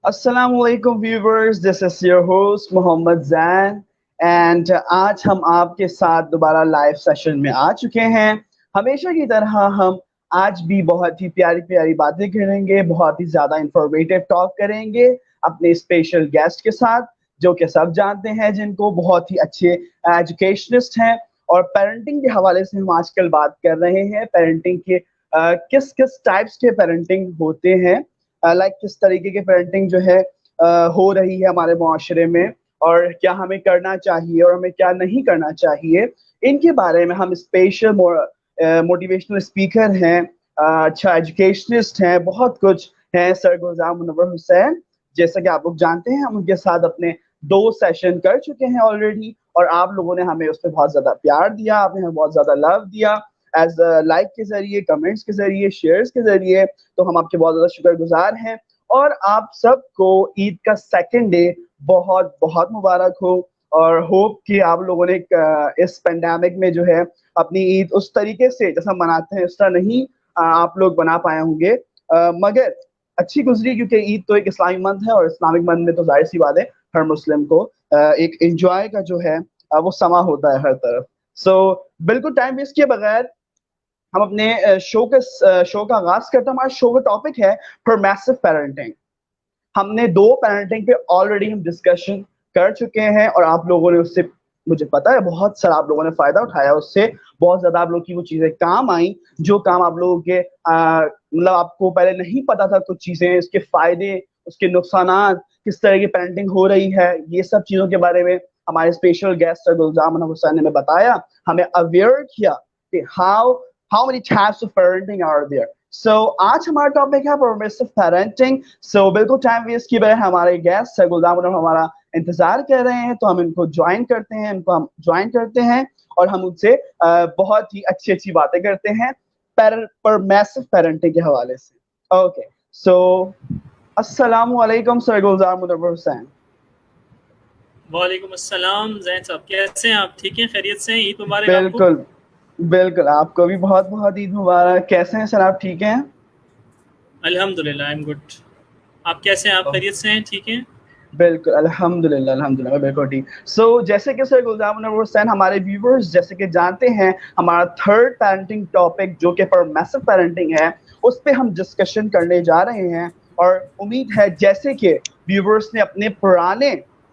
अस्सलामुअलैकुम viewers, this is your host Mohammad Zain and आज हम आपके साथ दोबारा लाइव सेशन में आ चुके हैं। हमेशा की तरह हम आज भी बहुत ही प्यारी प्यारी बातें करेंगे, बहुत ही ज़्यादा इंफॉर्मेटिव टॉक करेंगे अपने स्पेशल गेस्ट के साथ, जो कि सब जानते हैं, जिनको बहुत ही अच्छे एजुकेशनिस्ट हैं। और पेरेंटिंग के हवाले से हम आजकल बात कर रहे हैं, पेरेंटिंग के किस किस टाइप्स के पेरेंटिंग होते हैं, लाइक किस तरीके की पेरेंटिंग जो है हो रही है हमारे माशरे में, और क्या हमें करना चाहिए और हमें क्या नहीं करना चाहिए। इनके बारे में हम स्पेशल मोटिवेशनल स्पीकर हैं, अच्छा एजुकेशनिस्ट हैं, बहुत कुछ हैं, सर गुलजार मुनव्वर हुसैन। जैसा कि आप लोग जानते हैं, हम उनके साथ अपने 2 सेशन कर चुके हैं ऑलरेडी, और आप लोगों ने हमें उस पर बहुत ज़्यादा प्यार दिया, आपने हमें बहुत ज़्यादा लव दिया एज लाइक के ज़रिए, कमेंट्स के ज़रिए, शेयर्स के ज़रिए। तो हम आपके बहुत ज़्यादा शुक्रगुजार हैं। और आप सबको ईद का सेकंड डे बहुत बहुत मुबारक हो, और होप कि आप लोगों ने इस पेंडेमिक में जो है अपनी ईद उस तरीके से जैसा मनाते हैं उस तरह नहीं आप लोग बना पाए होंगे, मगर अच्छी गुजरी, क्योंकि ईद तो एक इस्लामिक मंथ है, और इस्लामिक मंथ में तो जाहिर सी बात है हर मुस्लिम को एक एंजॉय का जो है वो समा होता है हर तरफ। सो बिल्कुल टाइम वेस्ट किए बगैर हम अपने शो का आगाज करते हैं। हमारा शो का टॉपिक है परमेसिव पेरेंटिंग। हमने 2 पेरेंटिंग पे ऑलरेडी हम डिस्कशन कर चुके हैं, और आप लोगों ने उससे, मुझे पता है, बहुत सारा आप लोगों ने फायदा उठाया उससे, बहुत ज्यादा आप लोग की वो चीजें काम आई, जो काम आप लोगों के मतलब आपको पहले नहीं पता था, कुछ चीजें, इसके फायदे, उसके नुकसानात, किस तरह की पेरेंटिंग हो रही है, ये सब चीजों के बारे में हमारे special guest sir Gulzar Munawwar Hussain ने हमें बताया, हमें अवेयर किया कि how many types of parenting are there. So आज हमारा टॉपिक है परमिसिव पेरेंटिंग। सो बिल्कुल टाइम वेस्ट किए बगैर हमारे गेस्ट सर गुलजार मुनव्वर हमारा इंतजार कर रहे हैं, तो हम इनको ज्वाइन करते हैं, और हम उनसे बहुत ही अच्छी अच्छी बातें करते हैं परमिसिव पेरेंटिंग के हवाले से। ओके, सो अस्सलाम वालेकुम सर गुलजार मुनव्वर हुसैन। वालेकुम अस्सलाम जैन साहब, कैसे हैं आप? ठीक हैं, खैरियत से हैं? ईद मुबारक आपको। बिल्कुल बिल्कुल, आपको भी बहुत बहुत ईद मुबारक। कैसे हैं सर, आप ठीक हैं? अल्हम्दुलिल्लाह, आई एम गुड। आप कैसे हैं? आप खैरियत से हैं? ठीक हैं? बिल्कुल, अल्हम्दुलिल्लाह, अल्हम्दुलिल्लाह, मैं बिल्कुल ठीक। सो जैसे कि सर गुलजार मुनव्वर हुसैन, हमारे व्यूअर्स जैसे कि जानते हैं, हमारा थर्ड पेरेंटिंग टॉपिक जो कि परमिसिव पेरेंटिंग है, उस पे हम डिस्कशन करने जा रहे हैं। और उम्मीद है जैसे कि व्यूअर्स ने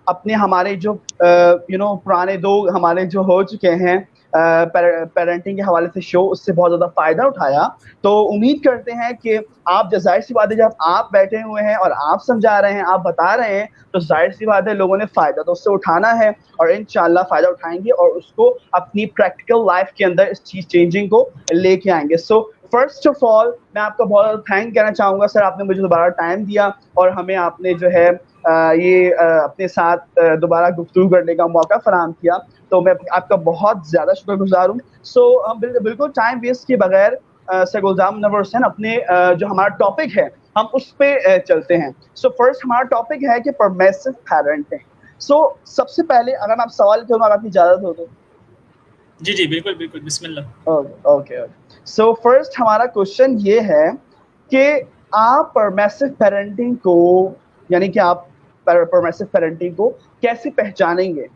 अपने हमारे जो पुराने 2 हमारे जो हो चुके हैं पेरेंटिंग के हवाले से शो, उससे बहुत ज़्यादा फ़ायदा उठाया। तो उम्मीद करते हैं कि आप, ज़ाहिर-सी बात है, जब आप बैठे हुए हैं और आप समझा रहे हैं, आप बता रहे हैं, तो जाहिर-सी बात है लोगों ने फ़ायदा तो उससे उठाना है, और इंशाल्लाह फ़ायदा उठाएँगे और उसको अपनी प्रैक्टिकल लाइफ़ के अंदर इस चीज़ चेंजिंग को लेके आएँगे। सो फर्स्ट ऑफ ऑल मैं आपका बहुत थैंक कहना चाहूँगा सर, आपने मुझे दोबारा टाइम दिया, और हमें आपने जो है अपने साथ दोबारा गुफ्तगू करने का मौका फराहम किया, तो मैं आपका बहुत ज़्यादा शुक्रगुज़ार हूँ। सो हम बिल्कुल टाइम वेस्ट किए बगैर सर गुलजार मुनव्वर हुसैन, अपने जो हमारा टॉपिक है हम उस पे चलते हैं। सो फर्स्ट हमारा टॉपिक है कि परमिसिव पेरेंटिंग। सो सबसे पहले अगर आप सवाल करूँ, अगर आपकी इजाज़त हो तो। जी जी, बिल्कुल बिल्कुल, बिस्मिल्लाह। Okay okay. सो फर्स्ट हमारा क्वेश्चन ये है कि आप परमिसिव पेरेंटिंग को, यानी कि आप परमिसिव पेरेंटिंग को कैसे पहचानेंगे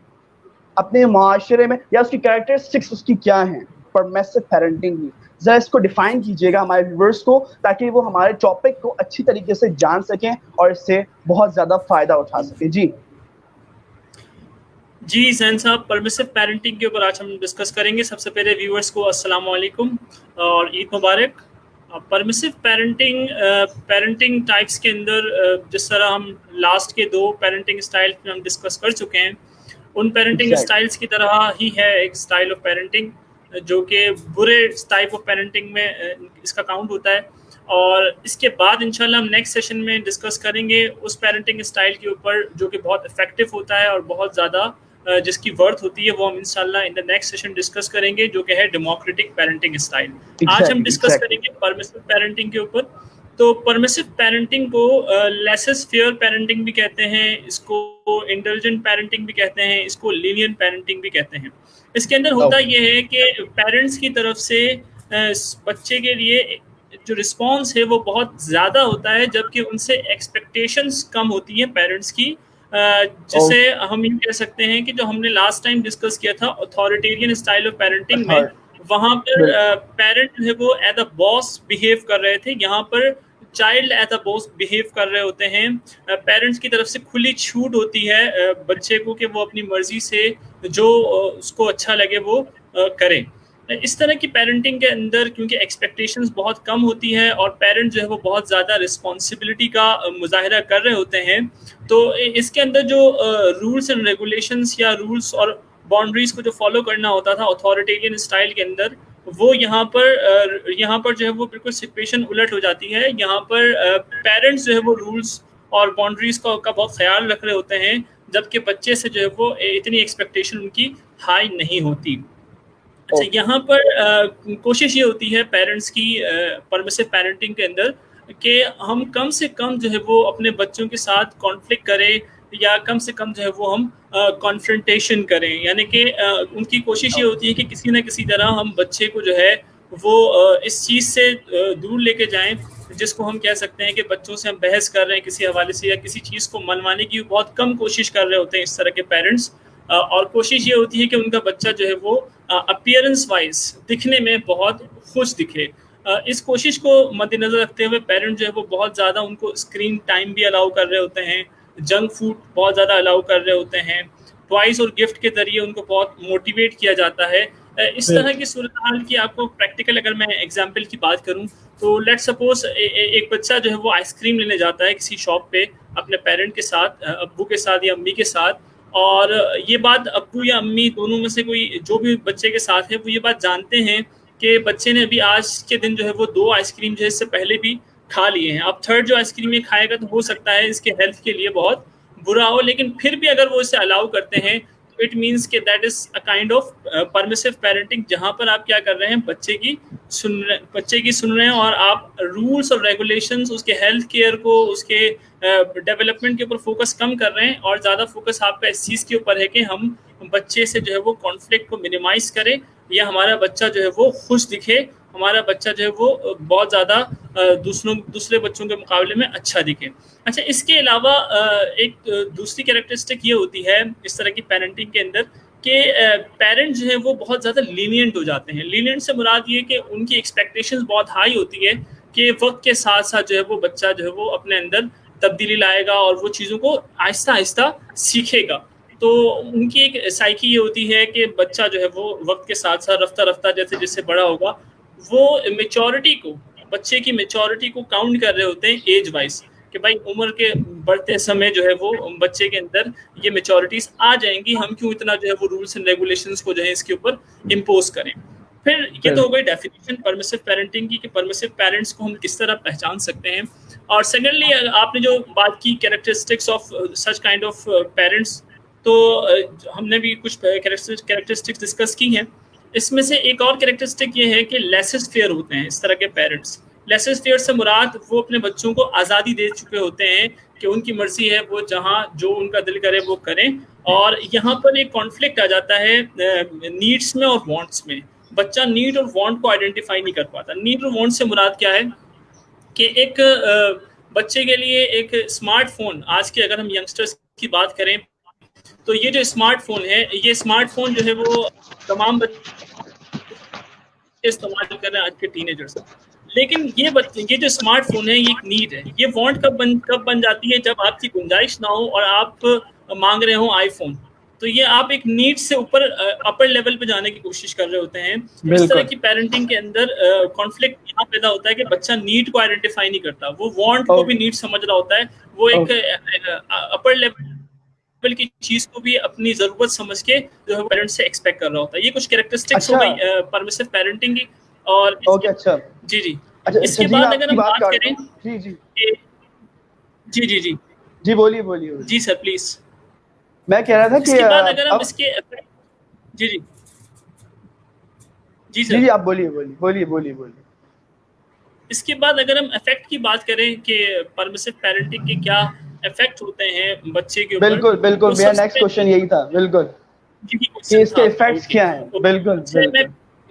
अपने माशरे में, या उसकी कैरेक्टरिस्टिक्स उसकी क्या हैं परमिसिव पेरेंटिंग की? जरा इसको डिफाइन कीजिएगा हमारे व्यूअर्स को, ताकि वो हमारे टॉपिक को अच्छी तरीके से जान सकें और इससे बहुत ज्यादा फायदा उठा सकें। जी जी जैन साहब, परमिसिव पेरेंटिंग के ऊपर आज हम डिस्कस करेंगे। सबसे पहले व्यूअर्स को अस्सलाम वालेकुम और ईद मुबारक। परमिसिव पेरेंटिंग टाइप्स के अंदर जिस तरह हम लास्ट के 2 पेरेंटिंग स्टाइल में हम डिस्कस कर चुके हैं, उन पेरेंटिंग एग्जैक्टली। स्टाइल्स की तरह ही है एक स्टाइल ऑफ पेरेंटिंग जो कि बुरे टाइप ऑफ पेरेंटिंग में इसका काउंट होता है। और इसके बाद इंशाल्लाह हम नेक्स्ट सेशन में डिस्कस करेंगे उस पेरेंटिंग स्टाइल के ऊपर जो कि बहुत इफेक्टिव होता है और बहुत ज़्यादा जिसकी वर्थ होती है, वो हम इंशाल्लाह in the next session discuss करेंगे, जो कि है डेमोक्रेटिक पेरेंटिंग स्टाइल। आज हम एग्जैक्टली डिस्कस एग्जैक्टली। करेंगे परमिसिव पेरेंटिंग के ऊपर। तो परमिसिव पेरेंटिंग को लेसेस फेयर पेरेंटिंग भी कहते हैं, इसको इंटेलिजेंट पेरेंटिंग भी कहते हैं, इसको लीनियंट पेरेंटिंग भी कहते हैं। इसके अंदर होता ओके यह है कि पेरेंट्स की तरफ से बच्चे के लिए जो रिस्पॉन्स है वो बहुत ज़्यादा होता है, जबकि उनसे एक्सपेक्टेशंस कम होती हैं पेरेंट्स की। जिसे हम यूँ कह सकते हैं कि जो हमने लास्ट टाइम डिस्कस किया था ऑथोरिटेरियन स्टाइल ऑफ पेरेंटिंग में, वहाँ पर पेरेंट जो है वो एज अ बॉस बिहेव कर रहे थे, यहाँ पर child as a boss behave कर रहे होते हैं। पेरेंट्स की तरफ से खुली छूट होती है बच्चे को कि वो अपनी मर्जी से जो उसको अच्छा लगे वो करे। इस तरह की पेरेंटिंग के अंदर क्योंकि एक्सपेक्टेशंस बहुत कम होती है और पेरेंट जो है वो बहुत ज़्यादा रिस्पॉन्सिबिलिटी का मुजाहरा कर रहे होते हैं, तो इसके अंदर जो रूल्स एंड रेगुलेशंस या रूल्स और बाउंड्रीज को जो फॉलो करना होता था ऑथोरिटेरियन स्टाइल के अंदर, वो यहाँ पर जो है वो बिल्कुल सिचुएशन उलट हो जाती है। यहाँ पर पेरेंट्स जो है वो रूल्स और बाउंड्रीज का बहुत ख्याल रख रहे होते हैं, जबकि बच्चे से जो है वो इतनी एक्सपेक्टेशन उनकी हाई नहीं होती। अच्छा, यहाँ पर कोशिश ये होती है पेरेंट्स की परमिसिव पेरेंटिंग के अंदर कि हम कम से कम जो है वो अपने बच्चों के साथ कॉन्फ्लिक्ट करें, या कम से कम जो है वो हम कॉन्फ्रंटेशन करें, यानी कि उनकी कोशिश ये होती है कि किसी न किसी तरह हम बच्चे को जो है वो इस चीज़ से दूर लेके जाएं, जिसको हम कह सकते हैं कि बच्चों से हम बहस कर रहे हैं किसी हवाले से, या किसी चीज़ को मनवाने की बहुत कम कोशिश कर रहे होते हैं इस तरह के पेरेंट्स। और कोशिश ये होती है कि उनका बच्चा जो है वो अपीयरेंस वाइज दिखने में बहुत खुश दिखे। इस कोशिश को मद्देनज़र रखते हुए पेरेंट जो है वो बहुत ज़्यादा उनको स्क्रीन टाइम भी अलाउ कर रहे होते हैं, जंक फूड बहुत ज़्यादा अलाउ कर रहे होते हैं, टॉयज और गिफ्ट के जरिए उनको बहुत मोटिवेट किया जाता है। इस तरह की सूरत हाल की आपको प्रैक्टिकल अगर मैं एग्जांपल की बात करूं, तो लेट्स सपोज एक बच्चा जो है वो आइसक्रीम लेने जाता है किसी शॉप पे अपने पेरेंट के साथ, अब्बू के साथ या अम्मी के साथ, और ये बात अब्बू या अम्मी दोनों में से कोई जो भी बच्चे के साथ है वो ये बात जानते हैं कि बच्चे ने अभी आज के दिन जो है वो 2 आइसक्रीम जो है इससे पहले भी खा लिए हैं। अब थर्ड जो आइसक्रीम ये खाएगा तो हो सकता है इसके हेल्थ के लिए बहुत बुरा हो, लेकिन फिर भी अगर वो इसे अलाउ करते हैं तो इट मीन्स कि that is a kind of permissive parenting, जहाँ पर आप क्या कर रहे हैं, बच्चे की सुन रहे हैं, और आप रूल्स और रेगुलेशंस उसके हेल्थ केयर को, उसके डेवलपमेंट के ऊपर फोकस कम कर रहे हैं, और ज़्यादा फोकस आपका इस चीज़ के ऊपर है कि हम बच्चे से जो है वो कॉन्फ्लिक्ट को मिनिमाइज करें, या हमारा बच्चा जो है वो खुश दिखे, हमारा बच्चा जो है वो बहुत ज़्यादा दूसरे बच्चों के मुकाबले में अच्छा दिखे। अच्छा, इसके अलावा एक दूसरी कैरेक्टरिस्टिक ये होती है इस तरह की पेरेंटिंग के अंदर कि पेरेंट्स जो हैं वो बहुत ज़्यादा लीनियंट हो जाते हैं। लीनियंट से मुराद ये कि उनकी एक्सपेक्टेशंस बहुत हाई होती है कि वक्त के साथ साथ जो है वो बच्चा जो है वो अपने अंदर तब्दीली लाएगा और वो चीज़ों को आहिस्ता आहिस्ता सीखेगा। तो उनकी एक साइकी ये होती है कि बच्चा जो है वो वक्त के साथ साथ रफ्ता रफ्ता जैसे जैसे बड़ा होगा, वो मेचोरिटी को, बच्चे की मेचोरिटी को काउंट कर रहे होते हैं एज वाइज, कि भाई उम्र के बढ़ते समय जो है वो बच्चे के अंदर ये मेचोरिटीज आ जाएंगी, हम क्यों इतना जो है वो रूल्स एंड रेगुलेशंस को जो है इसके ऊपर इम्पोज करें। फिर ये तो हो गई डेफिनेशन परमिसिव पेरेंटिंग की कि परमिसिव पेरेंट्स को हम किस तरह पहचान सकते हैं। और सेकेंडली आपने जो बात की characteristics of such kind of parents, तो हमने भी कुछ कैरेक्टरिस्टिक्स डिस्कस की हैं। इसमें से एक और कैरेक्टरिस्टिक ये है कि लेसेस फेयर होते हैं इस तरह के पेरेंट्स। लेसेस फेयर से मुराद वो अपने बच्चों को आज़ादी दे चुके होते हैं कि उनकी मर्जी है, वो जहाँ जो उनका दिल करे वो करें। और यहाँ पर एक कॉन्फ्लिक्ट आ जाता है नीड्स में और वांट्स में। बच्चा नीड और वांट को आइडेंटिफाई नहीं कर पाता। नीड और वांट से मुराद क्या है कि एक बच्चे के लिए एक स्मार्टफोन, आज के अगर हम यंगस्टर्स की बात करें तो ये जो स्मार्टफोन है, ये स्मार्टफोन जो है वो तमाम बच्चे इस्तेमाल कर रहे हैं आज के टीनेजर्स। लेकिन ये जो स्मार्टफोन है ये एक नीड है। ये वांट कब बन जाती है, जब आपकी गुंजाइश ना हो और आप मांग रहे हो आईफोन, तो ये आप एक नीड से ऊपर अपर लेवल पे जाने की कोशिश कर रहे होते हैं। इस तरह की पेरेंटिंग के अंदर कॉन्फ्लिक्ट यहाँ पैदा होता है कि बच्चा नीड को आइडेंटिफाई नहीं करता, वो वांट को भी नीड समझ रहा होता है, वो एक अपर लेवल की चीज को भी अपनी जरूरत समझ के जो है पेरेंट्स से एक्सपेक्ट कर रहा होता है। ये कुछ कैरेक्टरिस्टिक्स हो गई परमिसिव पेरेंटिंग की। और अच्छा जी इसके बाद अगर हम बात करें जी बोलिए जी सर प्लीज। मैं कह रहा था कि इसके बाद अगर हम इसके जी सर आप बोलिए। इसके बाद अगर हम इफेक्ट की बात करें कि परमिसिव पेरेंटिंग के क्या इफेक्ट होते हैं बच्चे के ऊपर, बिल्कुल मेरा नेक्स्ट क्वेश्चन यही था। बिल्कुल कि इसके इफेक्ट्स क्या हैं। बिल्कुल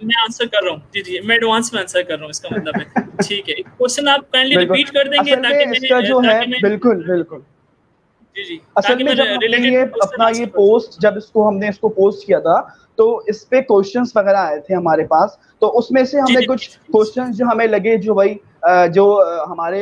मैं आंसर कर रहा हूँ जी जी, मैं एडवांस में आंसर कर रहा हूँ, इसका मतलब है। ठीक है, क्वेश्चन आप काइंडली बिल्कुल। रिपीट कर देंगे असल में इसका जो है, बिल्कुल बिल्कुल, जी जी, असल ताकि में मैं जब हमने रिलेटेड ये क्वेश्चन अपना ये आंसर कर सकूं। पोस्ट, जब हमने इसको पोस्ट किया था, तो इस पे क्वेश्चंस वगैरह आए थे हमारे पास, तो उसमें से जी हमने जी कुछ प्लीज प्लीज। क्वेश्चंस जो हमें लगे, जो भाई हमारे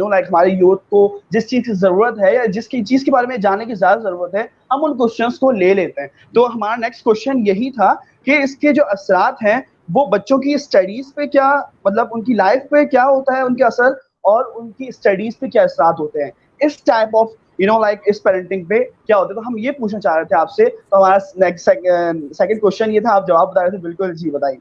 लाइक हमारे यूथ को जिस चीज की जरूरत है या जिसकी चीज के बारे में जानने की ज्यादा जरूरत है, हम उन क्वेश्चंस को ले लेते हैं। तो हमारा नेक्स्ट क्वेश्चन यही था कि इसके जो असरात हैं वो बच्चों की स्टडीज पे क्या, मतलब उनकी लाइफ पे क्या होता है उनके असर, और उनकी स्टडीज पे क्या असरात होते हैं इस टाइप ऑफ लाइक इस पेरेंटिंग पे क्या होता है। तो हम ये पूछना चाह रहे थे आपसे, तो हमारा नेक्स्ट सेकंड क्वेश्चन ये था, आप जवाब बता रहे थे, बिल्कुल जी बताइए।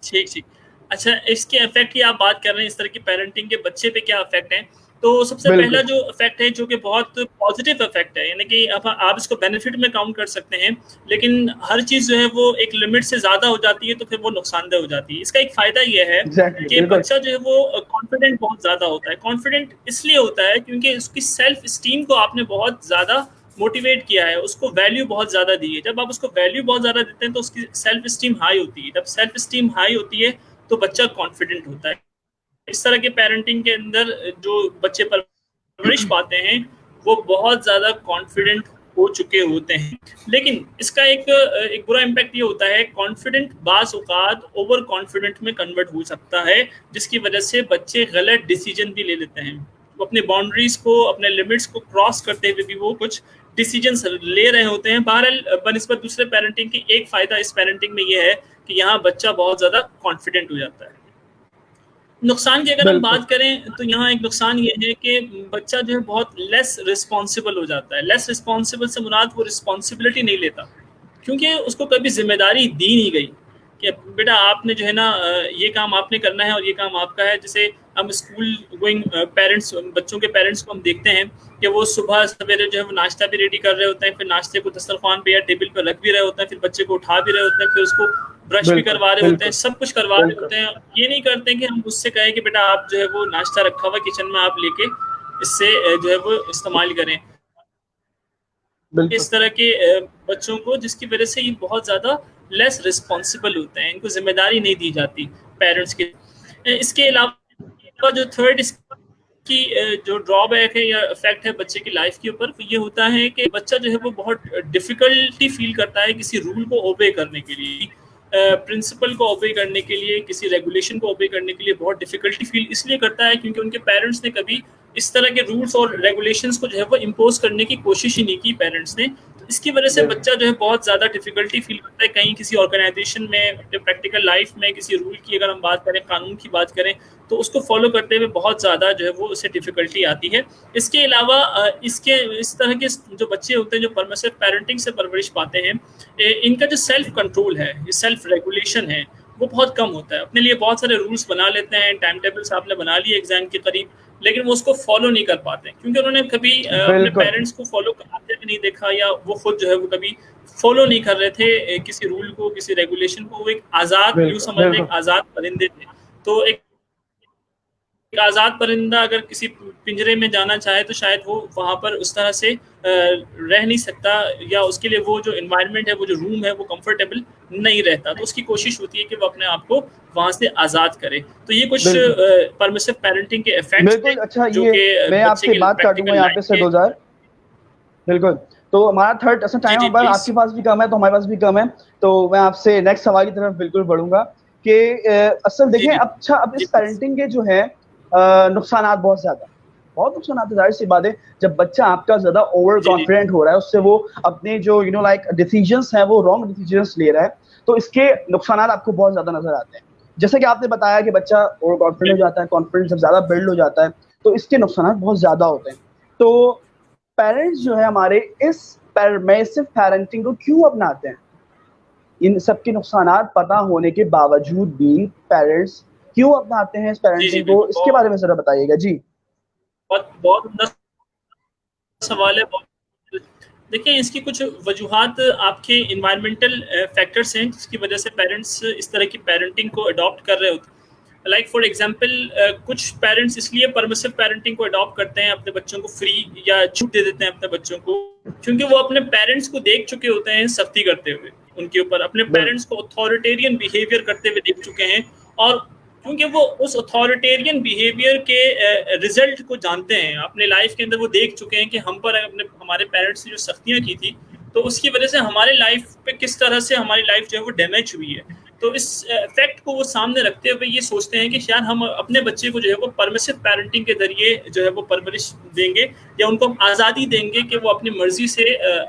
ठीक ठीक। अच्छा, इसके इफेक्ट की आप बात कर रहे हैं, इस तरह की पेरेंटिंग के बच्चे पे क्या इफेक्ट है। तो सबसे पहला बिल्कुल जो इफेक्ट है, जो कि बहुत पॉजिटिव इफेक्ट है, यानी कि अब आप इसको बेनिफिट में काउंट कर सकते हैं, लेकिन हर चीज जो है वो एक लिमिट से ज्यादा हो जाती है तो फिर वो नुकसानदेह हो जाती है। इसका एक फायदा ये है एग्जैक्टली कि बिल्कुल बच्चा जो है वो कॉन्फिडेंट बहुत ज्यादा होता है। कॉन्फिडेंट इसलिए होता है क्योंकि उसकी सेल्फ स्टीम को आपने बहुत ज्यादा मोटिवेट किया है, उसको वैल्यू बहुत ज्यादा दी है। जब आप उसको वैल्यू बहुत ज्यादा देते हैं तो उसकी सेल्फ स्टीम हाई होती है। जब सेल्फ स्टीम हाई होती है तो बच्चा कॉन्फिडेंट होता है। इस तरह के पेरेंटिंग के अंदर जो बच्चे परवरिश पाते हैं वो बहुत ज्यादा कॉन्फिडेंट हो चुके होते हैं। लेकिन इसका एक बुरा इम्पैक्ट ये होता है, कॉन्फिडेंट बास औकात ओवर कॉन्फिडेंट में कन्वर्ट हो सकता है, जिसकी वजह से बच्चे गलत डिसीजन भी ले लेते हैं। वो अपने बाउंड्रीज को, अपने लिमिट्स को क्रॉस करते हुए भी वो कुछ डिसीजंस ले रहे होते हैं। बहरहाल बनिस्बत दूसरे पेरेंटिंग की एक फायदा इस पेरेंटिंग में ये है कि यहाँ बच्चा बहुत ज्यादा कॉन्फिडेंट हो जाता है। नुकसान की अगर हम बिल्कुल बात करें तो यहाँ एक नुकसान ये है कि बच्चा जो है बहुत लेस रिस्पॉन्सिबल हो जाता है। लेस रिस्पॉन्सिबल से मुराद वो रिस्पॉन्सिबिलिटी नहीं लेता, क्योंकि उसको कभी जिम्मेदारी दी नहीं गई कि बेटा आपने जो है ना ये काम आपने करना है और ये काम आपका है। जैसे हम स्कूल गोइंग पेरेंट्स, बच्चों के पेरेंट्स को हम देखते हैं कि वो सुबह सवेरे जो है वो नाश्ता भी रेडी कर रहे होते हैं, फिर नाश्ते को दस्तरखान पे या टेबल पर रख भी रहे होते हैं, फिर बच्चे को उठा भी रहे होते हैं, फिर उसको ब्रश भी बिल्कुल करवा रहे होते हैं, बिल्कुल सब कुछ करवा रहे बिल्कुल होते हैं। ये नहीं करते कि हम उससे कहें कि बेटा आप जो है वो नाश्ता रखा हुआ किचन में, आप लेके इससे जो है वो इस्तेमाल करें। बिल्कुल इस तरह के बच्चों को, जिसकी वजह से ये बहुत ज़्यादा लेस रिस्पॉन्सिबल होते हैं, इनको जिम्मेदारी नहीं दी जाती पेरेंट्स की। इसके अलावा जो थर्ड इसकी जो ड्रॉबैक है या इफेक्ट है बच्चे की लाइफ के ऊपर, ये होता है कि बच्चा जो है वो बहुत डिफिकल्टी फील करता है किसी रूल को ओबे करने के लिए, प्रिंसिपल को ओबे करने के लिए, किसी रेगुलेशन को ओबे करने के लिए बहुत डिफिकल्टी फील इसलिए करता है क्योंकि उनके पेरेंट्स ने कभी इस तरह के रूल्स और रेगुलेशंस को जो है वो इम्पोज करने की कोशिश ही नहीं की पेरेंट्स ने। तो इसकी वजह से बिल्कुल बच्चा जो है बहुत ज़्यादा डिफिकल्टी फील करता है कहीं किसी ऑर्गेनाइजेशन में, अपने प्रैक्टिकल लाइफ में किसी रूल की अगर हम बात करें, कानून की बात करें, तो उसको फॉलो करते हुए बहुत ज़्यादा जो है वो उसे डिफिकल्टी आती है। इसके अलावा इसके इस तरह के जो बच्चे होते हैं जो परमिसिव पेरेंटिंग से परवरिश पाते हैं, इनका जो सेल्फ कंट्रोल है, ये सेल्फ रेगुलेशन है, वो बहुत कम होता है। अपने लिए बहुत सारे रूल्स बना लेते हैं, टाइम टेबल्स आपने बना लिए एग्जाम के करीब, लेकिन वो उसको फॉलो नहीं कर पाते क्योंकि उन्होंने कभी अपने बिल्कुल पेरेंट्स को फॉलो कराते भी नहीं देखा, या वो खुद जो है वो कभी फॉलो नहीं कर रहे थे किसी रूल को, किसी रेगुलेशन को। वो एक आज़ाद, यूँ बिल्कुल समझ लें, बिल्कुल एक आज़ाद परिंदे थे। तो एक आज़ाद परिंदा अगर किसी पिंजरे में जाना चाहे तो शायद वो वहाँ पर उस तरह से रह नहीं सकता, या उसके लिए वो जो एनवायरनमेंट है, वो जो रूम है, वो कंफर्टेबल नहीं रहता। तो उसकी कोशिश होती है कि वो अपने आप को वहाँ से आज़ाद करे। तो ये कुछ बिल्कुल परमिसिव पेरेंटिंग के इफेक्ट्स थे बिल्कुल। अच्छा, जो ये कि मैं बच्चे आपसे की बात काटूंगा प्रैक्टिकल यहाँ पे लाइफ सर के। 2000, बिल्कुल। तो हमारा थर्ड, अच्छा जी टाइम जी हमारे प्लीज। आपके पास भी कम है तो हमारे पास भी कम है, तो मैं आपसे नेक्स्ट सवाल की तरफ बिल्कुल बढ़ूंगा कि असल जी देखें, जी अच्छा अब जी इस प्लीज। पेरेंटिंग के जो है नुकसानात बहुत ज्यादा, बहुत नुकसानात है, जाहिर सी बात है। जब बच्चा आपका ज्यादा ओवर जी जी कॉन्फिडेंट हो रहा है, उससे वो अपने जो लाइक डिसीजंस हैं वो रॉन्ग डिसीजंस ले रहा है, तो इसके नुकसानात आपको बहुत ज्यादा नजर आते हैं। जैसे कि आपने बताया कि बच्चा ओवर कॉन्फिडेंट हो बिल्कुल जाता है, कॉन्फिडेंस जब ज्यादा बिल्ड हो जाता है, तो इसके नुकसानात बहुत ज्यादा होते हैं। तो पेरेंट्स जो है हमारे, इस परमेसिव पेरेंटिंग को क्यों अपनाते हैं? इन सब के नुकसानात पता होने के बावजूद भी पेरेंट्स क्यों अपनाते हैं इस जी जी पेरेंटिंग को? बिल्कुल। इसके बारे में जरा बताइएगा जी। बहुत बहुत उम्दा सवाल है। बहुत, देखिए इसकी कुछ वजूहात आपके इन्वायरमेंटल फैक्टर्स हैं जिसकी वजह से पेरेंट्स इस तरह की पेरेंटिंग को अडॉप्ट कर रहे होते हैं। लाइक फॉर एग्जांपल, कुछ पेरेंट्स इसलिए परमिसिव पेरेंटिंग को अडॉप्ट करते हैं, अपने बच्चों को फ्री या छूट दे देते हैं अपने बच्चों को, क्योंकि वो अपने पेरेंट्स को देख चुके होते हैं सख्ती करते हुए। उनके ऊपर, अपने पेरेंट्स को अथॉरिटेरियन बिहेवियर करते हुए देख चुके हैं, और क्योंकि वो उस अथॉरिटेरियन बिहेवियर के रिजल्ट को जानते हैं अपने लाइफ के अंदर, वो देख चुके हैं कि हम पर हमारे पेरेंट्स ने जो सख्तियां की थी, तो उसकी वजह से हमारे लाइफ पे किस तरह से हमारी लाइफ जो है वो डैमेज हुई है। तो इस फैक्ट को वो सामने रखते हुए ये सोचते हैं कि शायद हम अपने बच्चे को जो है वो परमिसिव पेरेंटिंग के जरिए जो है वो परवरिश देंगे, या उनको हम आज़ादी देंगे कि वो अपनी मर्जी से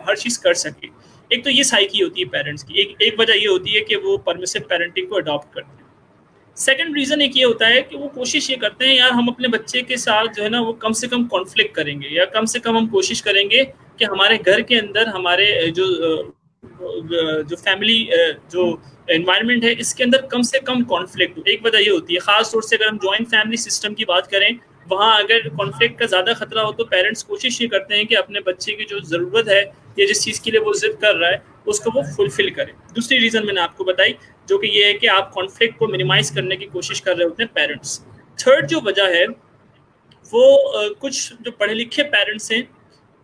हर चीज़ कर सके। एक तो ये साइकी होती है पेरेंट्स की, एक वजह ये होती है कि वो परमिसिव पेरेंटिंग को अडॉप्ट करते हैं। सेकंड रीज़न एक ये होता है कि वो कोशिश ये करते हैं, यार हम अपने बच्चे के साथ जो है ना वो कम से कम कॉन्फ्लिक्ट करेंगे, या कम से कम हम कोशिश करेंगे कि हमारे घर के अंदर हमारे जो फैमिली जो एनवायरनमेंट है इसके अंदर कम से कम कॉन्फ्लिक्ट हो। एक वजह ये होती है, ख़ास तौर से अगर हम जॉइंट फैमिली सिस्टम की बात करें, वहाँ अगर कॉन्फ्लिक्ट का ज़्यादा खतरा हो तो पेरेंट्स कोशिश ये करते हैं कि अपने बच्चे की जो ज़रूरत है या जिस चीज़ के लिए वो जिद कर रहा है उसको वो फुलफिल करें। दूसरी रीज़न मैंने आपको बताई, जो कि ये है कि आप कॉन्फ्लिक्ट को मिनिमाइज करने की कोशिश कर रहे होते हैं पेरेंट्स। थर्ड जो वजह है वो कुछ जो पढ़े लिखे पेरेंट्स हैं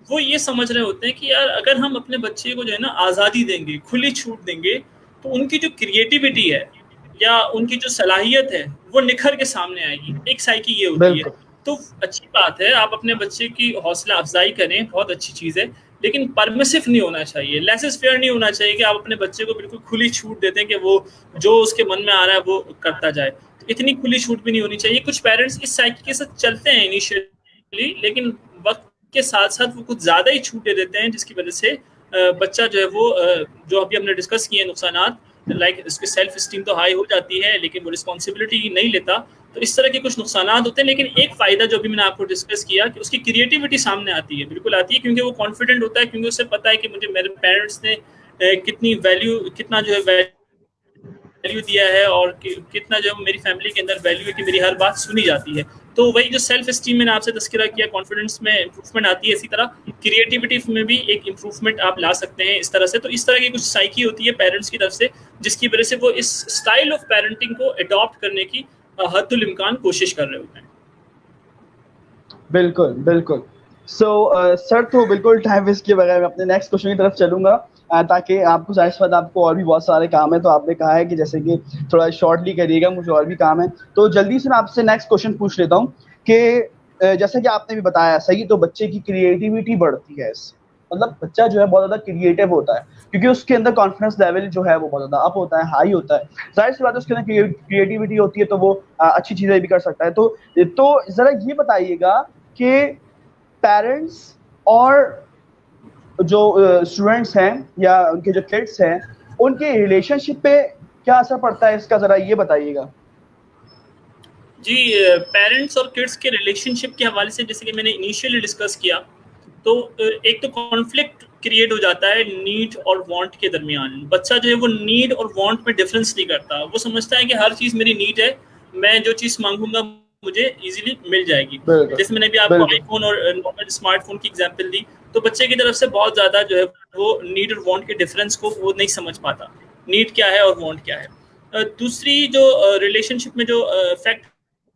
वो ये समझ रहे होते हैं कि यार अगर हम अपने बच्चे को जो है ना आज़ादी देंगे, खुली छूट देंगे, तो उनकी जो क्रिएटिविटी है या उनकी जो सलाहियत है वो निखर के सामने आएगी। एक साइकी ये होती है। तो अच्छी बात है, आप अपने बच्चे की हौसला अफजाई करें, बहुत अच्छी चीज़ है, लेकिन परमिसिव नहीं होना चाहिए, लेसेस फेयर नहीं होना चाहिए कि आप अपने बच्चे को बिल्कुल खुली छूट देते हैं कि वो जो उसके मन में आ रहा है वो करता जाए। तो इतनी खुली छूट भी नहीं होनी चाहिए। कुछ पेरेंट्स इस साइकिल के साथ चलते हैं इनिशियली, लेकिन वक्त के साथ साथ वो कुछ ज़्यादा ही छूट दे देते हैं, जिसकी वजह से बच्चा जो है वो जो अभी हमने डिस्कस किए नुकसानात, लाइक उसकी सेल्फ स्टीम तो हाई हो जाती है लेकिन वो रिस्पॉन्सिबिलिटी नहीं लेता, तो इस तरह के कुछ नुकसानात होते हैं। लेकिन एक फ़ायदा जो भी मैंने आपको डिस्कस किया कि उसकी क्रिएटिविटी सामने आती है, बिल्कुल आती है, क्योंकि वो कॉन्फिडेंट होता है, क्योंकि उसे पता है कि मुझे मेरे पेरेंट्स ने कितना जो है वैल्यू दिया है, और कितना जो मेरी फैमिली के अंदर वैल्यू है कि मेरी हर बात सुनी जाती है। तो वही जो सेल्फ स्टीम मैंने आपसे तस्करा किया, कॉन्फिडेंस में इंप्रूवमेंट आती है, इसी तरह क्रिएटिविटी में भी एक इंप्रूवमेंट आप ला सकते हैं इस तरह से। तो इस तरह की कुछ साइकी होती है पेरेंट्स की तरफ से, जिसकी वजह से वो इस स्टाइल ऑफ पेरेंटिंग को अडॉप्ट करने की हद्दुल इम्कान कोशिश कर रहे होते हैं। बिल्कुल बिल्कुल। सर तो बिल्कुल टाइम वेस्ट किए बगैर मैं अपने नेक्स्ट क्वेश्चन की तरफ चलूंगा, ताकि आपको जाहिर आपको और भी बहुत सारे काम है, तो आपने कहा है कि जैसे कि थोड़ा शॉर्टली करिएगा, मुझे और भी काम है, तो जल्दी से मैं आपसे नेक्स्ट क्वेश्चन पूछ लेता हूँ कि जैसे कि आपने भी बताया सही, तो बच्चे की क्रिएटिविटी बढ़ती है इससे, मतलब बच्चा जो है बहुत ज़्यादा क्रिएटिव होता है, क्योंकि उसके अंदर कॉन्फिडेंस लेवल जो है वो बहुत ज़्यादा अप होता है, हाई होता है, जाहिर सी बात है उसके अंदर क्रिएटिविटी होती है, तो वो अच्छी चीज़ें भी कर सकता है। तो ज़रा ये बताइएगा कि पेरेंट्स और जो स्टूडेंट्स हैं या उनके जो किड्स हैं, उनके रिलेशनशिप पे क्या असर पड़ता है इसका, ज़रा ये बताइएगा। जी, पेरेंट्स और किड्स के रिलेशनशिप के हवाले से जैसे कि मैंने इनिशियली डिस्कस किया, तो एक तो कॉन्फ्लिक्ट क्रिएट हो जाता है नीड और वांट के दरमियान। बच्चा जो है वो नीड और वांट में डिफरेंस नहीं करता, वो समझता है कि हर चीज़ मेरी नीड है, मैं जो चीज़ मांगूंगा मुझे इजीली मिल जाएगी। जैसे मैंने भी आपको आईफोन और नॉर्मल स्मार्टफोन की एग्जांपल दी, तो बच्चे की तरफ से बहुत ज़्यादा जो है वो नीड और वांट के डिफरेंस को वो नहीं समझ पाता, नीड क्या है और वांट क्या है। दूसरी जो रिलेशनशिप में जो इफेक्ट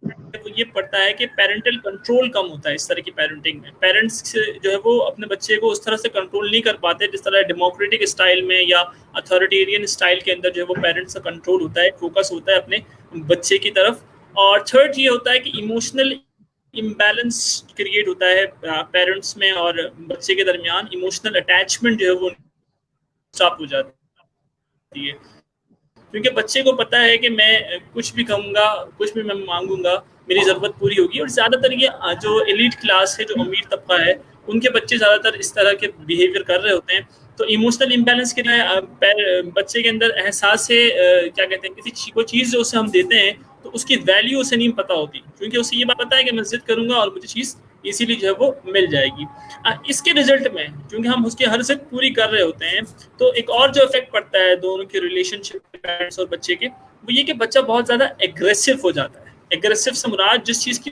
वो ये पड़ता है कि पेरेंटल कंट्रोल कम होता है इस तरह की पेरेंटिंग में। पेरेंट्स जो है वो अपने बच्चे को उस तरह से कंट्रोल नहीं कर पाते जिस तरह डेमोक्रेटिक स्टाइल में या अथॉरिटेरियन स्टाइल के अंदर जो है वो पेरेंट्स का कंट्रोल होता है, फोकस होता है अपने बच्चे की तरफ। और थर्ड ये होता है कि इमोशनल इम्बैलेंस क्रिएट होता है पेरेंट्स में और बच्चे के दरमियान, इमोशनल अटैचमेंट जो है वो स्टॉप हो जाती है, क्योंकि बच्चे को पता है कि मैं कुछ भी कहूँगा, कुछ भी मैं मांगूंगा, मेरी ज़रूरत पूरी होगी। और ज़्यादातर ये जो एलीट क्लास है, जो अमीर तबका है, उनके बच्चे ज़्यादातर इस तरह के बिहेवियर कर रहे होते हैं। तो इमोशनल इम्बैलेंस के लिए बच्चे के अंदर एहसास से क्या कहते हैं, किसी कोई चीज़ जो उसे हम देते हैं तो उसकी वैल्यू उसे नहीं पता होती, क्योंकि उसे ये बात पता है कि मैं जिद करूँगा और मुझे चीज़ इसीलिए जो है वो मिल जाएगी। इसके रिजल्ट में क्योंकि हम उसकी हर जिद पूरी कर रहे होते हैं, तो एक और जो इफेक्ट पड़ता है दोनों के रिलेशनशिप, पेरेंट्स और बच्चे के, वो ये कि बच्चा बहुत ज़्यादा एग्रेसिव हो जाता है। एग्रेसिव से मुराद जिस चीज़ की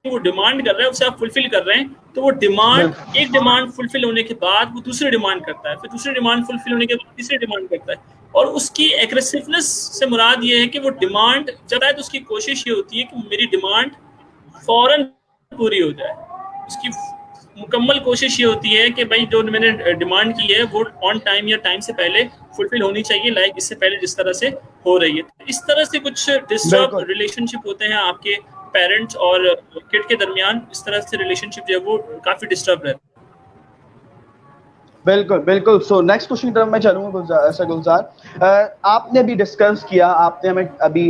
वो डिमांड कर रहा है उसे आप फुलफिल कर रहे हैं, तो वो डिमांड, एक डिमांड फुलफिल होने के बाद वो दूसरी डिमांड करता है, फिर दूसरी डिमांड फुलफिल होने के बाद तीसरी डिमांड करता है। और उसकी एग्रेसिवनेस से मुराद ये है कि वो डिमांड जब है तो उसकी कोशिश ये होती है कि मेरी डिमांड फौरन पूरी हो जाए, उसकी मुकम्मल कोशिश ये होती है कि भाई जो मैंने डिमांड की है वो ऑन टाइम या टाइम से पहले फुलफिल होनी चाहिए, लाइक इससे पहले जिस तरह से हो रही है। तो इस तरह से कुछ डिस्टर्ब बिल्कुल रिलेशनशिप होते हैं आपके पेरेंट्स और किड के दरमियान, इस तरह से रिलेशनशिप जो है वो काफ़ी डिस्टर्ब रहता है। बिल्कुल बिल्कुल। सो नेक्स्ट क्वेश्चन की तरफ मैं चलूंगा गुलजार। आपने भी डिस्कस किया, आपने हमें अभी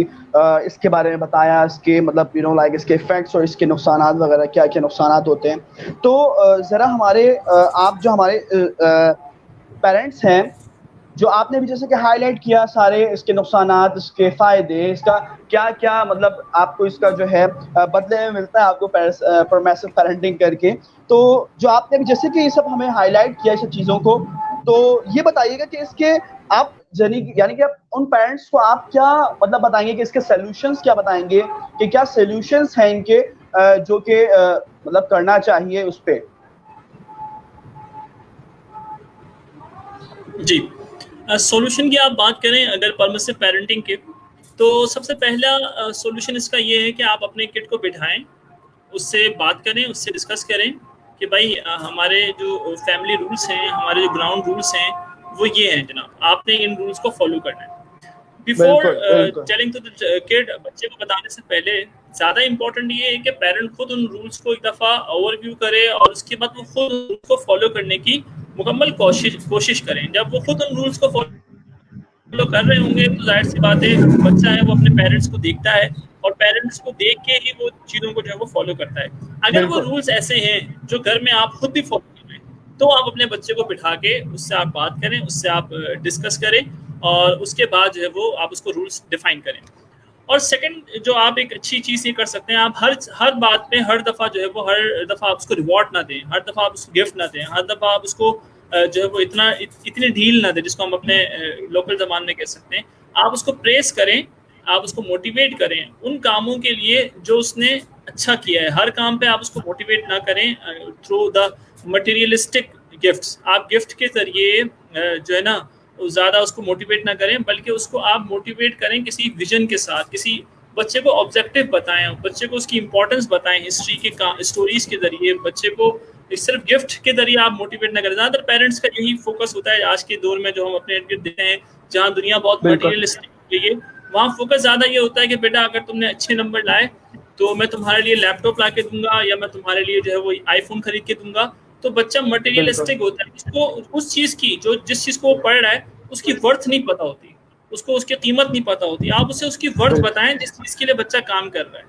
इसके बारे में बताया, इसके मतलब लाइक इसके इफेक्ट्स और इसके नुकसानात वगैरह, क्या क्या नुकसानात होते हैं। तो ज़रा हमारे आप जो हमारे पेरेंट्स हैं, जो आपने भी जैसे कि हाईलाइट किया सारे इसके नुकसानात, इसके फ़ायदे, इसका क्या क्या मतलब आपको इसका जो है बदले में मिलता है आपको परमिसिव पेरेंटिंग करके। तो जो आपने भी जैसे कि ये सब हमें हाईलाइट किया, इस सब चीज़ों को, तो ये बताइएगा कि इसके आप यानी कि आप उन पेरेंट्स को आप क्या मतलब बताएंगे कि इसके सॉल्यूशंस क्या बताएंगे, कि क्या सॉल्यूशंस हैं इनके जो कि मतलब करना चाहिए उस पे? जी, सॉल्यूशन की आप बात करें अगर परमिसिव पेरेंटिंग के, तो सबसे पहला सॉल्यूशन इसका ये है कि आप अपने किड को बिठाएं, उससे बात करें, उससे डिस्कस करें कि भाई हमारे जो फैमिली रूल्स हैं, हमारे जो ग्राउंड रूल्स हैं वो ये हैं जनाब, आपने इन रूल्स को फॉलो करना है। बिफोर बिल्कुल बिल्कुल टेलिंग टू द किड, बच्चे को बताने से पहले ज़्यादा इम्पोर्टेंट ये है कि पेरेंट खुद उन रूल्स को एक दफ़ा ओवरव्यू करे और उसके बाद वो खुद उसको फॉलो करने की मुकम्मल कोशिश करें। जब वो खुद उन रूल्स को फॉलो कर रहे होंगे तो जाहिर सी बात है, बच्चा है वो अपने पेरेंट्स को देखता है और पेरेंट्स को देख के ही वो चीज़ों को जो है वो फॉलो करता है। अगर वो बिल्कुल रूल्स ऐसे हैं जो घर में आप खुद भी फॉलो कर रहे हैं, तो आप अपने बच्चे को बिठा के उससे आप बात करें, उससे आप डिस्कस करें और उसके बाद जो है वो आप उसको रूल्स डिफाइन करें। और सेकंड जो आप एक अच्छी चीज़ ये कर सकते हैं, आप हर बात पे हर दफ़ा जो है वो हर दफ़ा आप उसको रिवॉर्ड ना दें, हर दफ़ा आप उसको गिफ्ट ना दें, हर दफ़ा आप उसको जो है वो इतनी ढील ना दें, जिसको हम अपने लोकल ज़बान में कह सकते हैं। आप उसको प्रेस करें, आप उसको मोटिवेट करें उन कामों के लिए जो उसने अच्छा किया है। हर काम पे आप उसको मोटिवेट ना करें थ्रू द मटेरियलिस्टिक गिफ्ट्स। आप गिफ्ट के ज़रिए जो है ना ज़्यादा उसको मोटिवेट ना करें, बल्कि उसको आप मोटिवेट करें किसी विजन के साथ, किसी बच्चे को ऑब्जेक्टिव बताएं, बच्चे को उसकी इंपॉर्टेंस बताएं, हिस्ट्री के स्टोरीज के जरिए बच्चे को सिर्फ गिफ्ट के जरिए आप मोटिवेट ना करें। ज़्यादातर पेरेंट्स का यही फोकस होता है आज के दौर में, जो हम अपने इर्द गिर्द देखते हैं जहाँ दुनिया बहुत बिल्कुल मटीरियलिस्टिक हो गई है, वहाँ फोकस ज़्यादा ये होता है कि बेटा अगर तुमने अच्छे नंबर लाए तो मैं तुम्हारे लिए लैपटॉप ला के दूंगा या मैं तुम्हारे लिए जो है वो आईफोन खरीद के दूंगा। तो बच्चा बिल्कुल मटेरियलिस्टिक होता है, उसको उस चीज़ की जो जिस चीज़ को वो पढ़ रहा है उसकी वर्थ नहीं पता होती, उसको उसकी कीमत नहीं पता होती। आप उसे उसकी वर्थ बिल्कुल बताएं जिस चीज़ के लिए बच्चा काम कर रहा है।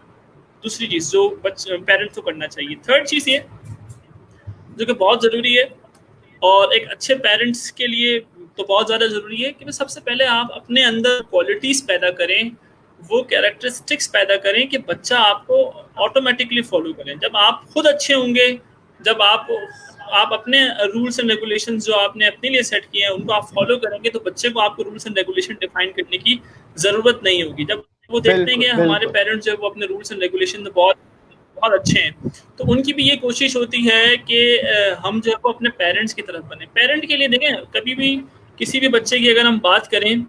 दूसरी चीज़ जो पेरेंट्स को करना चाहिए, थर्ड चीज़ ये जो कि बहुत ज़रूरी है और एक अच्छे पेरेंट्स के लिए तो बहुत ज़्यादा ज़रूरी है कि सबसे पहले आप अपने अंदर क्वालिटीज़ पैदा करें, वो कैरेक्टरिस्टिक्स पैदा करें कि बच्चा आपको ऑटोमेटिकली फॉलो करें। जब आप खुद अच्छे होंगे, जब आप अपने रूल्स एंड रेगुलेशंस जो आपने अपने लिए सेट किए हैं उनको आप फॉलो करेंगे, तो बच्चे को आपको रूल्स एंड रेगुलेशन डिफाइन करने की ज़रूरत नहीं होगी। जब वो देखते हैं बिल्कुल कि हमारे बिल्कुल पेरेंट्स जो है वो अपने रूल्स एंड रेगुलेशन बहुत बहुत अच्छे हैं, तो उनकी भी ये कोशिश होती है कि हम जो है वो अपने पेरेंट्स की तरफ बने। पेरेंट के लिए देखें, कभी भी किसी भी बच्चे की अगर हम बात करें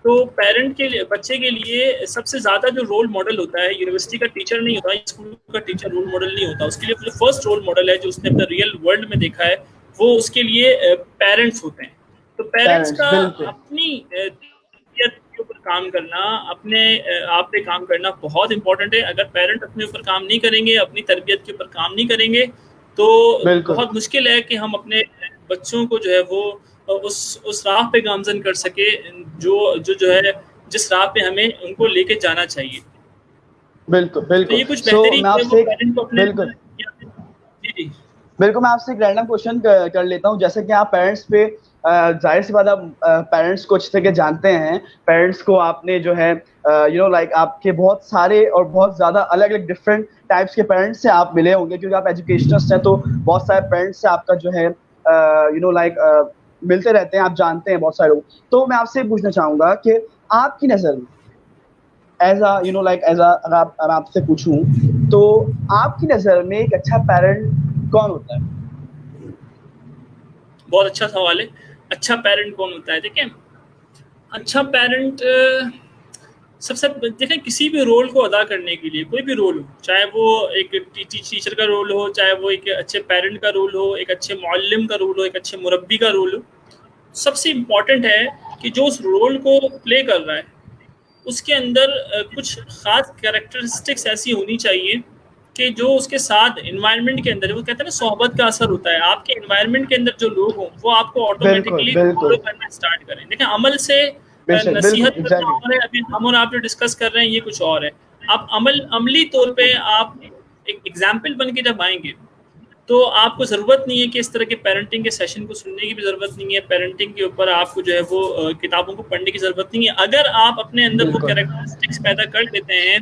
तो पेरेंट के लिए बच्चे के लिए सबसे ज़्यादा जो रोल मॉडल होता है, यूनिवर्सिटी का टीचर नहीं होता, स्कूल का टीचर रोल मॉडल नहीं होता। उसके लिए जो फर्स्ट रोल मॉडल है जो उसने अपने रियल वर्ल्ड में देखा है, वो उसके लिए पेरेंट्स होते हैं। तो पेरेंट्स पेरेंट्स का बिल्कुल अपनी तरबियत के ऊपर काम करना, अपने आप पे काम करना बहुत इंपॉर्टेंट है। अगर पेरेंट अपने ऊपर काम नहीं करेंगे, अपनी तरबियत के ऊपर काम नहीं करेंगे, तो बिल्कुल बहुत मुश्किल है कि हम अपने बच्चों को जो है वो उस राह पे गामजन कर सके जो है जिस राह पे हमें उनको लेके जाना चाहिए। बिल्कुल तो बिल्कुल। ये कुछ सो बेहतरीन मैं जो है वो आपसे पेरेंट को अपने बिल्कुल जी जी बिल्कुल मैं आपसे एक रैंडम क्वेश्चन कर लेता हूँ। जैसे कि आप पेरेंट्स पे जाहिर सी बात, आप पेरेंट्स को अच्छे से जानते हैं। पेरेंट्स को आपने जो है लाइक आपके बहुत सारे और बहुत ज़्यादा अलग अलग डिफरेंट टाइप्स के पेरेंट्स से आप मिले होंगे, क्योंकि आप एजुकेशनिस्ट हैं, तो बहुत सारे पेरेंट्स से आपका जो है लाइक मिलते रहते हैं, आप जानते हैं बहुत सारे लोग। तो मैं आपसे पूछना चाहूँगा कि आपकी नज़र में अगर आपसे पूछूं, तो आपकी नज़र में एक अच्छा पेरेंट कौन होता है? बहुत अच्छा सवाल है। अच्छा पेरेंट कौन होता है? देखिए, अच्छा पेरेंट सबसे देखें, किसी भी रोल को अदा करने के लिए, कोई भी रोल हो, चाहे वो एक टीचर का रोल हो, चाहे वो एक अच्छे पेरेंट का रोल हो, एक अच्छे मुअल्लिम का रोल हो, एक अच्छे मुरब्बी का रोल हो, सबसे इम्पॉर्टेंट है कि जो उस रोल को प्ले कर रहा है उसके अंदर कुछ खास कैरेक्टरिस्टिक्स ऐसी होनी चाहिए कि जो उसके साथ इन्वायरमेंट के अंदर, वो कहते हैं ना सोहबत का असर होता है, आपके इन्वायरमेंट के अंदर जो लोग हों वो आपको बिल्कुल ऑटोमेटिकली फॉलो बिल्कुल करना स्टार्ट करें। देखें, अमल से बेशक बिल्कुल नसीहत करना एग्जैक्टली और है, अभी हम और आप जो डिस्कस कर रहे हैं ये कुछ और है। आप अमली तौर पे आप एक एग्जाम्पल बन के जब आएंगे तो आपको ज़रूरत नहीं है कि इस तरह के पेरेंटिंग के सेशन को सुनने की भी ज़रूरत नहीं है, पेरेंटिंग के ऊपर आपको जो है वो किताबों को पढ़ने की ज़रूरत नहीं है। अगर आप अपने अंदर वो बिल्कुल कैरेक्टरिस्टिक्स पैदा कर लेते हैं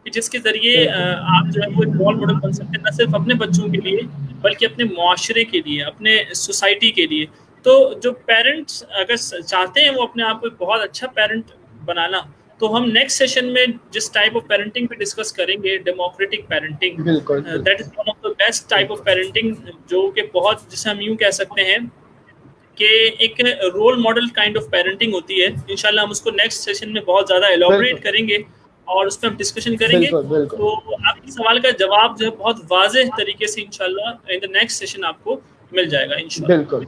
कि जिसके ज़रिए बिल्कुल आप जो है वो एक रोल मॉडल बन सकते हैं, न सिर्फ अपने बच्चों के लिए बल्कि अपने मुआशरे के लिए, अपने सोसाइटी के लिए। तो जो पेरेंट्स अगर चाहते हैं वो अपने आप को एक बहुत अच्छा पेरेंट बनाना, तो हम नेक्स्ट सेशन में जिस टाइप ऑफ पेरेंटिंग पे डिस्कस करेंगे, डेमोक्रेटिक पेरेंटिंग, बिल्कुल that is one of the best type of parenting, जो कि बहुत, जिसे हम यूं कह सकते हैं कि एक role model kind of parenting होती है। इंशाल्लाह हम उसको नेक्स्ट सेशन में बहुत ज़्यादा एलॉबरेट बिल्कुल करेंगे और उस पर हम डिस्कशन करेंगे। बिल्कुल बिल्कुल तो आपके सवाल का जवाब जो है बहुत वाज़ेह तरीके से इंशाल्लाह इन द नेक्स्ट सेशन आपको मिल जाएगा इंशाल्लाह। बिल्कुल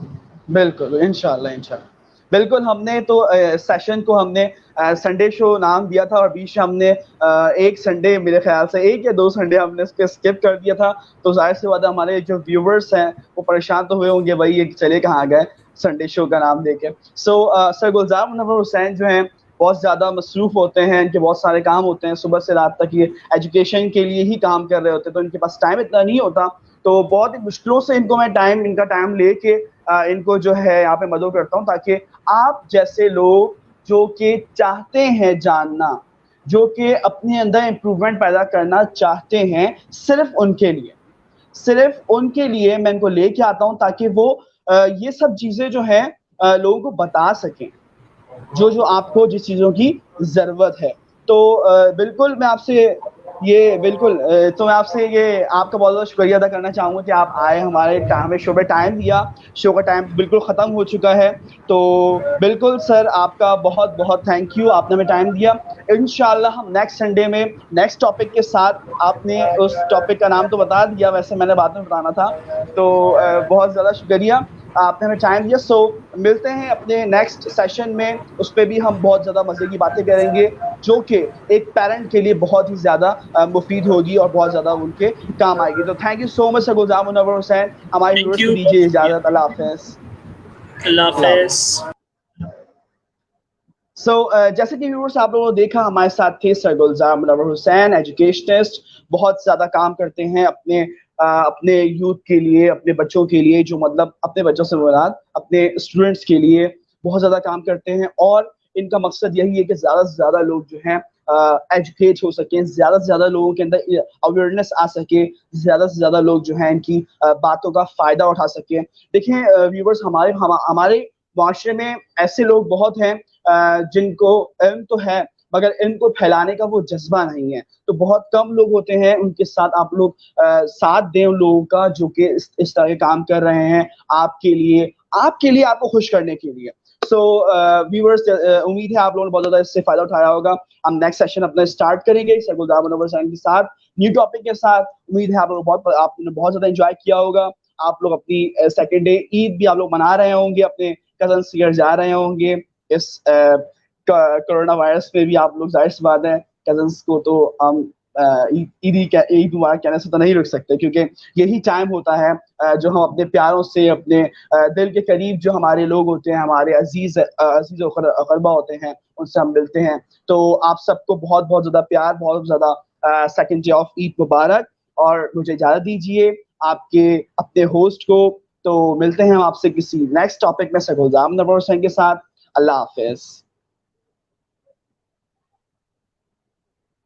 बिल्कुल इंशाल्लाह इंशाल्लाह बिल्कुल। हमने तो सेशन को हमने संडे शो नाम दिया था और बीच में हमने एक संडे, मेरे ख्याल से एक या दो संडे हमने इसके स्किप कर दिया था। तो जाहिर सी बात है हमारे जो व्यूवर्स हैं वो परेशान तो हुए होंगे, भाई ये चले कहाँ गए संडे शो का नाम देके। सो सर गुलजार मुनव्वर हुसैन जो हैं बहुत ज़्यादा मसरूफ़ होते हैं, इनके बहुत सारे काम होते हैं, सुबह से रात तक ये एजुकेशन के लिए ही काम कर रहे होते हैं, तो इनके पास टाइम इतना नहीं होता। तो बहुत ही मुश्किलों से इनको मैं इनका टाइम लेके इनको जो है यहाँ पे मदद करता हूँ, ताकि आप जैसे लोग जो कि चाहते हैं जानना, जो कि अपने अंदर इम्प्रूवमेंट पैदा करना चाहते हैं, सिर्फ उनके लिए मैं इनको लेके आता हूँ, ताकि वो ये सब चीज़ें जो है लोगों को बता सकें, जो आपको जिस चीज़ों की ज़रूरत है। तो बिल्कुल मैं आपसे तो मैं आपसे ये आपका बहुत-बहुत शुक्रिया अदा करना चाहूँगा कि आप आए, हमें शो पे टाइम दिया। शो का टाइम बिल्कुल ख़त्म हो चुका है। तो बिल्कुल सर आपका बहुत-बहुत थैंक यू, आपने हमें टाइम दिया। इंशाअल्लाह हम नेक्स्ट संडे में नेक्स्ट टॉपिक के साथ, आपने उस टॉपिक का नाम तो बता दिया, वैसे मैंने बाद में बताना था। तो बहुत ज़्यादा शुक्रिया, आपने हमें टाइम दिया। सो मिलते हैं अपने नेक्स्ट सेशन में, उस पे भी हम बहुत ज़्यादा मज़े की बातें करेंगे, जो कि एक पेरेंट के लिए बहुत ही ज़्यादा मुफीद होगी और बहुत ज़्यादा उनके काम आएगी। तो thank you so much sir Gulzar Munawwar Hussain, हमारे थैंक व्यूअर्स को यू, बहुत दीजिए शुक्रिया। इजाज़त। अल्लाह हाफ़िज़। अल्लाह अल्लाह हाफ़िज़। हाफ़िज़। जैसे कि व्यूअर्स आप लोगों ने देखा, हमारे साथ थे सर गुलजार मुनव्वर हुसैन, एजुकेशनिस्ट, बहुत ज़्यादा काम करते हैं अपने यूथ के लिए, अपने बच्चों के लिए, जो मतलब अपने बच्चों से मुराद अपने स्टूडेंट्स के लिए बहुत ज़्यादा काम करते हैं। और इनका मकसद यही है कि ज़्यादा से ज़्यादा लोग जो हैं एजुकेट हो सकें, ज़्यादा से ज़्यादा लोगों के अंदर अवेयरनेस आ सके, ज़्यादा से ज़्यादा लोग जो हैं इनकी बातों का फ़ायदा उठा सकें। देखिए व्यूअर्स, हमारे माशरे में ऐसे लोग बहुत हैं जिनको इल्म तो है मगर इनको फैलाने का वो जज्बा नहीं है। तो बहुत कम लोग होते हैं, उनके साथ आप लोग साथ दें उन लोगों का जो कि इस तरह के काम कर रहे हैं आपके लिए, आपको खुश करने के लिए। सो व्यूअर्स, उम्मीद है आप लोगों ने बहुत ज़्यादा इससे फ़ायदा उठाया होगा। हम नेक्स्ट सेशन अपना स्टार्ट करेंगे सर गुलजार मुनव्वर हुसैन के साथ, न्यू टॉपिक के साथ। उम्मीद है आपने बहुत ज़्यादा एंजॉय किया होगा। आप लोग अपनी सेकंड डे ईद भी आप लोग मना रहे होंगे, अपने कज़न्स के घर जा रहे होंगे। इस कोरोना वायरस में भी आप लोग, जाहिर सी बात है, कज़न्स को तो हम ईद मुबारक कहने से तो नहीं रुक सकते, क्योंकि यही टाइम होता है जो हम अपने प्यारों से, अपने दिल के करीब जो हमारे लोग होते हैं, हमारे अजीज अकरबा होते हैं, उनसे हम मिलते हैं। तो आप सबको बहुत बहुत ज़्यादा प्यार, बहुत ज़्यादा सेकंड डे ऑफ ईद मुबारक। और मुझे इजाज़त दीजिए आपके अपने होस्ट को। तो मिलते हैं हम आपसे किसी नेक्स्ट टॉपिक में सर गुलजार मुनव्वर हुसैन के साथ। अल्लाह हाफ़िज़।